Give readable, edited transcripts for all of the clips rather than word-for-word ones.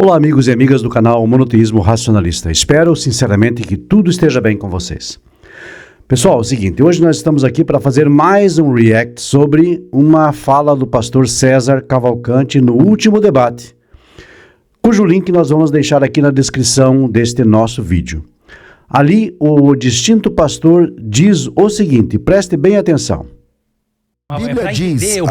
Olá, amigos e amigas do canal Monoteísmo Racionalista. Espero sinceramente que tudo esteja bem com vocês. Pessoal, é o seguinte, hoje nós estamos aqui para fazer mais um react sobre uma fala do pastor César Cavalcante no último debate, cujo link nós vamos deixar aqui na descrição deste nosso vídeo. Ali, o distinto pastor diz o seguinte, preste bem atenção. A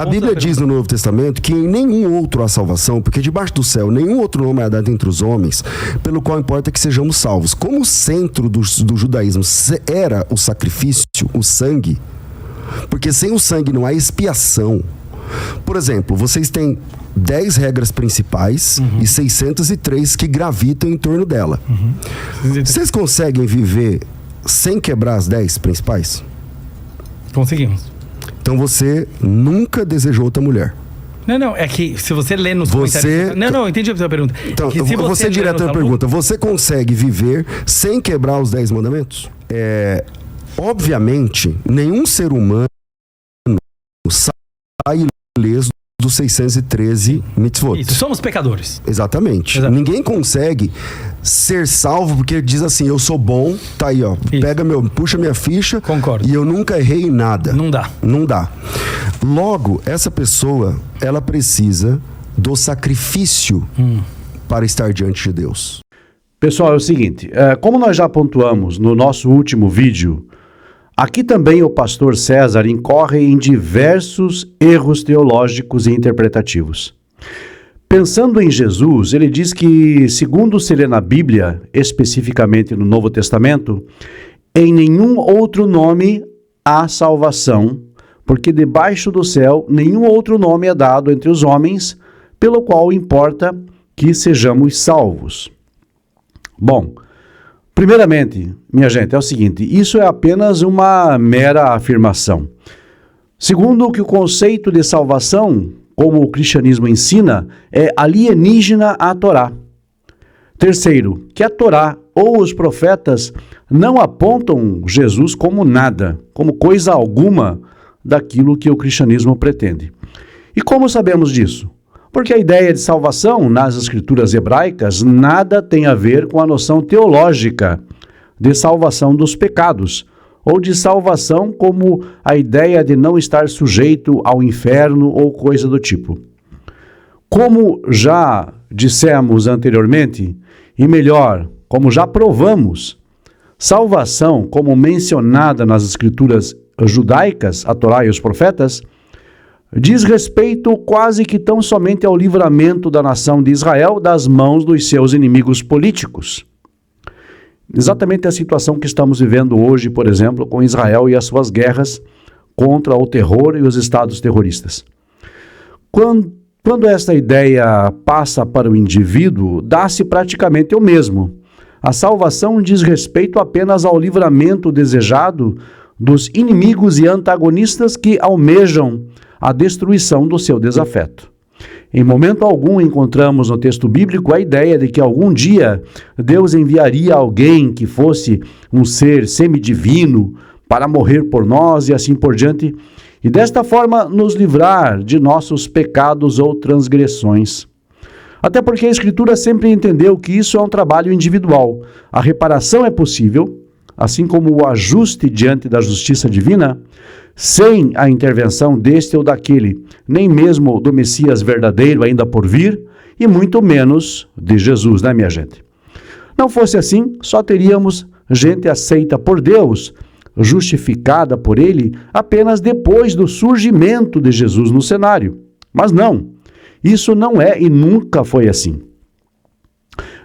Bíblia diz no Novo Testamento que em nenhum outro há salvação, porque debaixo do céu nenhum outro nome é dado entre os homens, pelo qual importa que sejamos salvos. Como o centro do judaísmo era o sacrifício, o sangue, porque sem o sangue não há expiação. Por exemplo, vocês têm 10 regras principais e 603 que gravitam em torno dela. Vocês conseguem viver sem quebrar as 10 principais? Conseguimos. Então você nunca desejou outra mulher. Não, é que se você lê nos comentários... Não, entendi a sua pergunta. Então, eu vou ser direto na pergunta. Você consegue viver sem quebrar os 10 mandamentos? Obviamente, nenhum ser humano sai ileso dos 613 mitzvot. Isso, somos pecadores. Exatamente. Ninguém consegue ser salvo porque diz assim, eu sou bom, tá aí, ó, puxa minha ficha. Concordo. E eu nunca errei em nada. Não dá. Não dá. Logo, essa pessoa, ela precisa do sacrifício para estar diante de Deus. Pessoal, é o seguinte, como nós já pontuamos no nosso último vídeo, aqui também o pastor César incorre em diversos erros teológicos e interpretativos. Pensando em Jesus, ele diz que, segundo se lê na Bíblia, especificamente no Novo Testamento, em nenhum outro nome há salvação, porque debaixo do céu nenhum outro nome é dado entre os homens, pelo qual importa que sejamos salvos. Bom, primeiramente, minha gente, é o seguinte, isso é apenas uma mera afirmação. Segundo, que o conceito de salvação, como o cristianismo ensina, é alienígena à Torá. Terceiro, que a Torá ou os profetas não apontam Jesus como nada, como coisa alguma daquilo que o cristianismo pretende. E como sabemos disso? Porque a ideia de salvação nas escrituras hebraicas nada tem a ver com a noção teológica de salvação dos pecados, ou de salvação como a ideia de não estar sujeito ao inferno ou coisa do tipo. Como já dissemos anteriormente, e melhor, como já provamos, salvação, como mencionada nas escrituras judaicas, a Torá e os profetas, diz respeito quase que tão somente ao livramento da nação de Israel das mãos dos seus inimigos políticos. Exatamente a situação que estamos vivendo hoje, por exemplo, com Israel e as suas guerras contra o terror e os estados terroristas. Quando esta ideia passa para o indivíduo, dá-se praticamente o mesmo. A salvação diz respeito apenas ao livramento desejado dos inimigos e antagonistas que almejam a destruição do seu desafeto. Em momento algum encontramos no texto bíblico a ideia de que algum dia Deus enviaria alguém que fosse um ser semidivino para morrer por nós e assim por diante, e desta forma nos livrar de nossos pecados ou transgressões. Até porque a Escritura sempre entendeu que isso é um trabalho individual. A reparação é possível, assim como o ajuste diante da justiça divina, sem a intervenção deste ou daquele, nem mesmo do Messias verdadeiro ainda por vir, e muito menos de Jesus, né, minha gente? Não fosse assim, só teríamos gente aceita por Deus, justificada por Ele, apenas depois do surgimento de Jesus no cenário. Mas não, isso não é e nunca foi assim.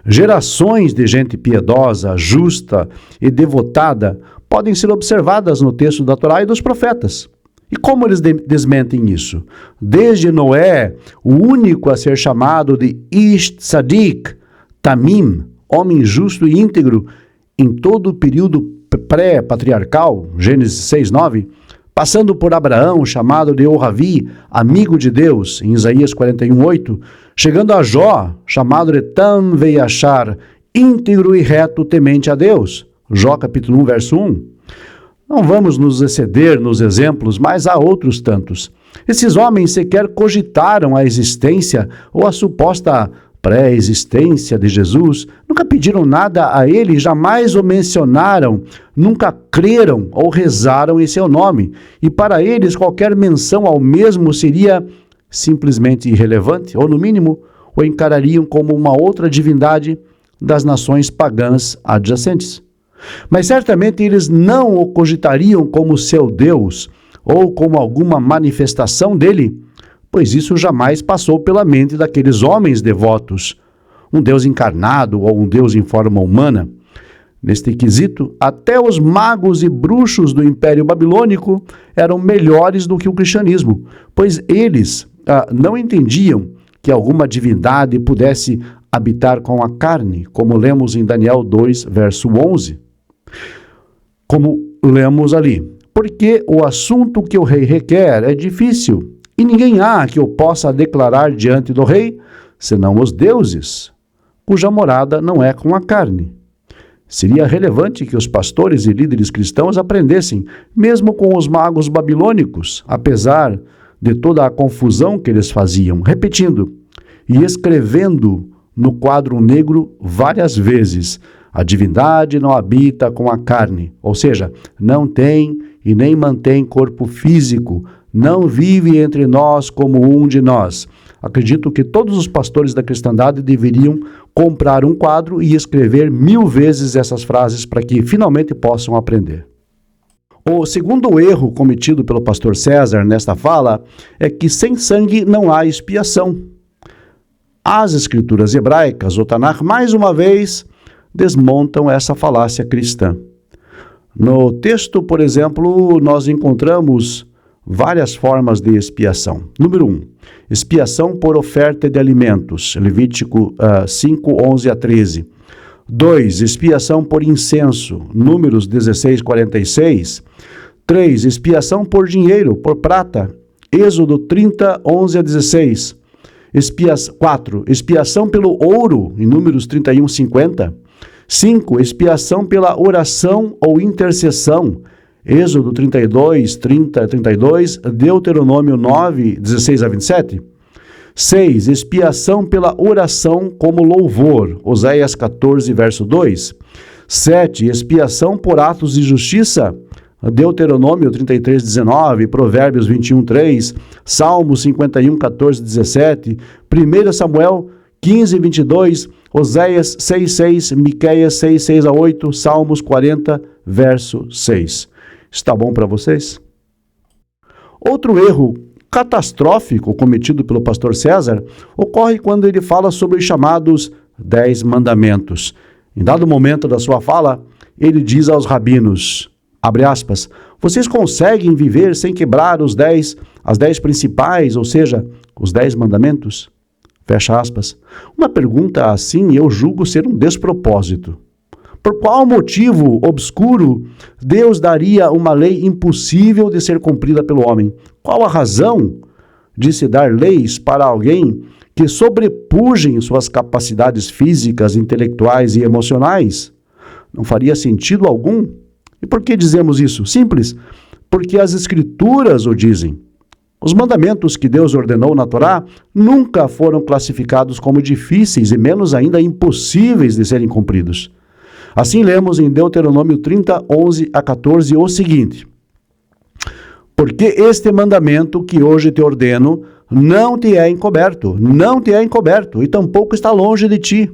Gerações de gente piedosa, justa e devotada podem ser observadas no texto da Torá e dos profetas. E como eles desmentem isso? Desde Noé, o único a ser chamado de Ish Tzadik, Tamim, homem justo e íntegro, em todo o período pré-patriarcal, Gênesis 6:9, passando por Abraão, chamado de Ohavi, amigo de Deus, em Isaías 41:8, chegando a Jó, chamado de Tam Veiachar, íntegro e reto, temente a Deus, Jó capítulo 1, verso 1. Não vamos nos exceder nos exemplos, mas há outros tantos. Esses homens sequer cogitaram a existência ou a suposta pré-existência de Jesus, nunca pediram nada a ele, jamais o mencionaram, nunca creram ou rezaram em seu nome. E para eles, qualquer menção ao mesmo seria simplesmente irrelevante, ou no mínimo, o encarariam como uma outra divindade das nações pagãs adjacentes. Mas certamente eles não o cogitariam como seu Deus, ou como alguma manifestação dele, pois isso jamais passou pela mente daqueles homens devotos. Um Deus encarnado ou um Deus em forma humana. Neste quesito, até os magos e bruxos do Império Babilônico eram melhores do que o cristianismo, pois eles não entendiam que alguma divindade pudesse habitar com a carne, como lemos em Daniel 2, verso 11. Como lemos ali, porque o assunto que o rei requer é difícil, e ninguém há que o possa declarar diante do rei, senão os deuses, cuja morada não é com a carne. Seria relevante que os pastores e líderes cristãos aprendessem, mesmo com os magos babilônicos, apesar de toda a confusão que eles faziam, repetindo e escrevendo no quadro negro várias vezes: a divindade não habita com a carne, ou seja, não tem e nem mantém corpo físico, não vive entre nós como um de nós. Acredito que todos os pastores da cristandade deveriam comprar um quadro e escrever 1000 vezes essas frases para que finalmente possam aprender. O segundo erro cometido pelo pastor César nesta fala é que sem sangue não há expiação. As escrituras hebraicas, o Tanakh, mais uma vez, desmontam essa falácia cristã. No texto, por exemplo, nós encontramos várias formas de expiação. Número 1, expiação por oferta de alimentos, Levítico 5, 11 a 13. 2, expiação por incenso, Números 16, 46. 3, expiação por dinheiro, por prata, Êxodo 30, 11 a 16. 4, expiação pelo ouro, em Números 31, 50. 5, expiação pela oração ou intercessão, Êxodo 32, 30 a 32, Deuteronômio 9, 16 a 27. 6, expiação pela oração como louvor, Oséias 14, verso 2. 7, expiação por atos de justiça, Deuteronômio 33, 19, Provérbios 21, 3, Salmos 51, 14, 17, 1 Samuel 15, 22, Oséias 6, 6, Miqueias 6, 6 a 8, Salmos 40, verso 6. Está bom para vocês? Outro erro catastrófico cometido pelo pastor César ocorre quando ele fala sobre os chamados 10 mandamentos. Em dado momento da sua fala, ele diz aos rabinos, abre aspas, vocês conseguem viver sem quebrar as 10 principais, ou seja, os 10 mandamentos? Fecha aspas. Uma pergunta assim eu julgo ser um despropósito. Por qual motivo obscuro Deus daria uma lei impossível de ser cumprida pelo homem? Qual a razão de se dar leis para alguém que sobrepujem suas capacidades físicas, intelectuais e emocionais? Não faria sentido algum? E por que dizemos isso? Simples, porque as Escrituras o dizem. Os mandamentos que Deus ordenou na Torá nunca foram classificados como difíceis e menos ainda impossíveis de serem cumpridos. Assim lemos em Deuteronômio 30, 11 a 14 o seguinte: porque este mandamento que hoje te ordeno não te é encoberto, e tampouco está longe de ti,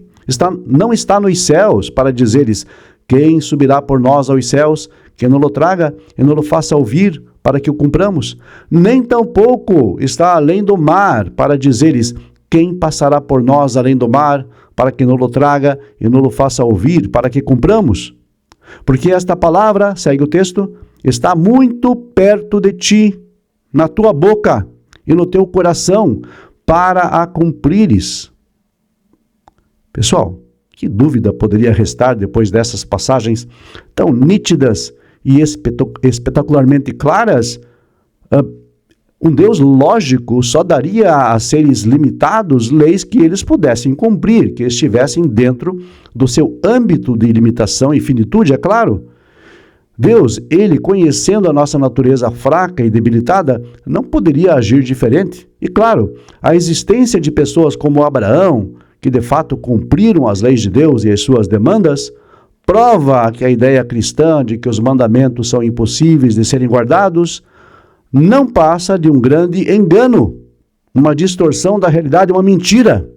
não está nos céus, para dizeres, quem subirá por nós aos céus, que não o traga e não o faça ouvir, para que o cumpramos? Nem tampouco está além do mar, para dizeres, quem passará por nós além do mar, para que não o traga e não o faça ouvir, para que cumpramos? Porque esta palavra, segue o texto, está muito perto de ti, na tua boca e no teu coração, para a cumprires. Pessoal, que dúvida poderia restar depois dessas passagens tão nítidas e espetacularmente claras? Um Deus lógico só daria a seres limitados leis que eles pudessem cumprir, que estivessem dentro do seu âmbito de limitação e finitude, é claro. Deus, ele, conhecendo a nossa natureza fraca e debilitada, não poderia agir diferente. E claro, a existência de pessoas como Abraão, que de fato cumpriram as leis de Deus e as suas demandas, prova que a ideia cristã de que os mandamentos são impossíveis de serem guardados não passa de um grande engano, uma distorção da realidade, uma mentira.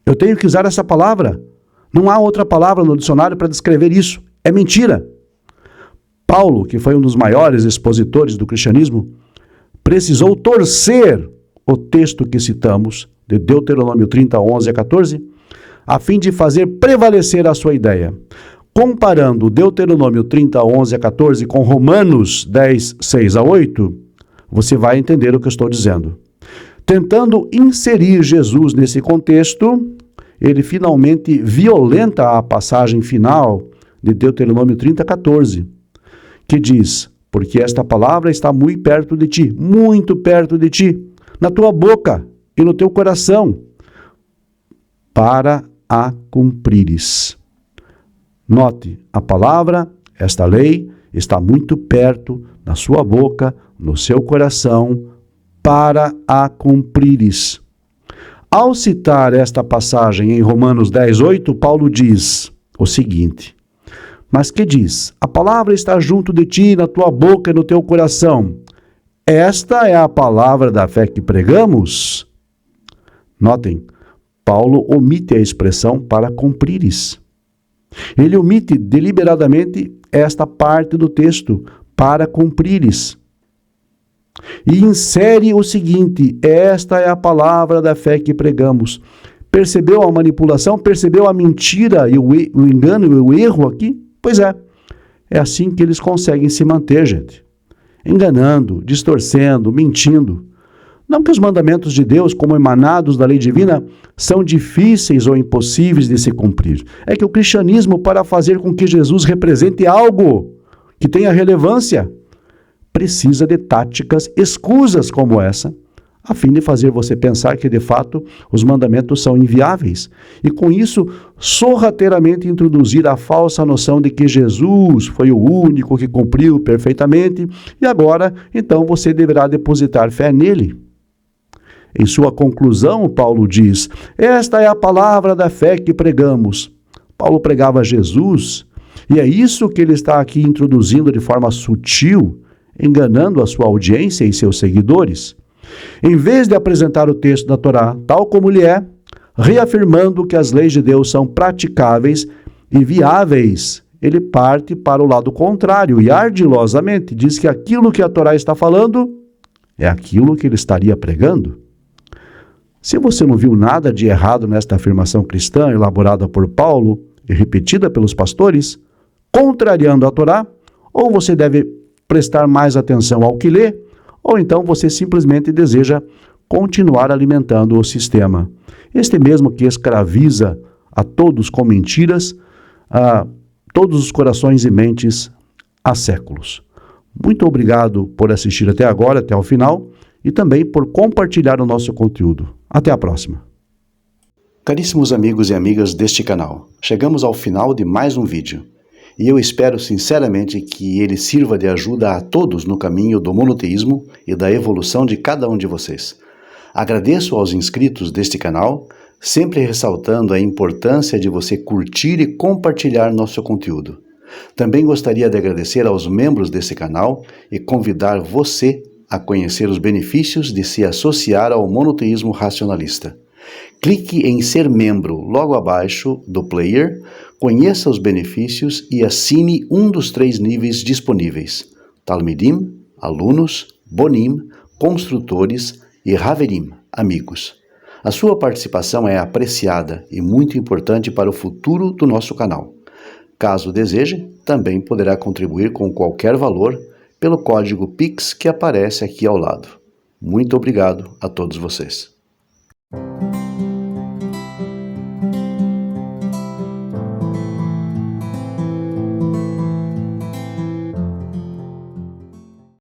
Eu tenho que usar essa palavra. Não há outra palavra no dicionário para descrever isso. É mentira. Paulo, que foi um dos maiores expositores do cristianismo, precisou torcer o texto que citamos, de Deuteronômio 30, 11 a 14, a fim de fazer prevalecer a sua ideia. Comparando Deuteronômio 30, 11 a 14 com Romanos 10, 6 a 8, você vai entender o que eu estou dizendo. Tentando inserir Jesus nesse contexto, ele finalmente violenta a passagem final de Deuteronômio 30, 14, que diz: porque esta palavra está muito perto de ti, na tua boca e no teu coração, para a cumprires. Note, a palavra, esta lei, está muito perto, na sua boca, no seu coração, para a cumprires. Ao citar esta passagem em Romanos 10, 8, Paulo diz o seguinte: mas que diz? A palavra está junto de ti, na tua boca e no teu coração. Esta é a palavra da fé que pregamos? Notem, Paulo omite a expressão para cumprires. Ele omite deliberadamente esta parte do texto, para cumprires. E insere o seguinte: esta é a palavra da fé que pregamos. Percebeu a manipulação? Percebeu a mentira e o engano e o erro aqui? Pois é assim que eles conseguem se manter, gente. Enganando, distorcendo, mentindo. Não que os mandamentos de Deus, como emanados da lei divina, são difíceis ou impossíveis de se cumprir. É que o cristianismo, para fazer com que Jesus represente algo que tenha relevância, precisa de táticas escusas como essa, a fim de fazer você pensar que, de fato, os mandamentos são inviáveis. E, com isso, sorrateiramente introduzir a falsa noção de que Jesus foi o único que cumpriu perfeitamente e agora, então, você deverá depositar fé nele. Em sua conclusão, Paulo diz: esta é a palavra da fé que pregamos. Paulo pregava Jesus, e é isso que ele está aqui introduzindo de forma sutil, enganando a sua audiência e seus seguidores. Em vez de apresentar o texto da Torá tal como ele é, reafirmando que as leis de Deus são praticáveis e viáveis, ele parte para o lado contrário e ardilosamente diz que aquilo que a Torá está falando é aquilo que ele estaria pregando. Se você não viu nada de errado nesta afirmação cristã elaborada por Paulo e repetida pelos pastores, contrariando a Torá, ou você deve prestar mais atenção ao que lê, ou então você simplesmente deseja continuar alimentando o sistema. Este mesmo que escraviza a todos com mentiras, a todos os corações e mentes há séculos. Muito obrigado por assistir até agora, até o final, e também por compartilhar o nosso conteúdo. Até a próxima. Caríssimos amigos e amigas deste canal, chegamos ao final de mais um vídeo. E eu espero sinceramente que ele sirva de ajuda a todos no caminho do monoteísmo e da evolução de cada um de vocês. Agradeço aos inscritos deste canal, sempre ressaltando a importância de você curtir e compartilhar nosso conteúdo. Também gostaria de agradecer aos membros desse canal e convidar você a conhecer os benefícios de se associar ao monoteísmo racionalista. Clique em ser membro logo abaixo do player, conheça os benefícios e assine um dos 3 níveis disponíveis: Talmidim, alunos, Bonim, construtores e Haverim, amigos. A sua participação é apreciada e muito importante para o futuro do nosso canal. Caso deseje, também poderá contribuir com qualquer valor pelo código PIX que aparece aqui ao lado. Muito obrigado a todos vocês.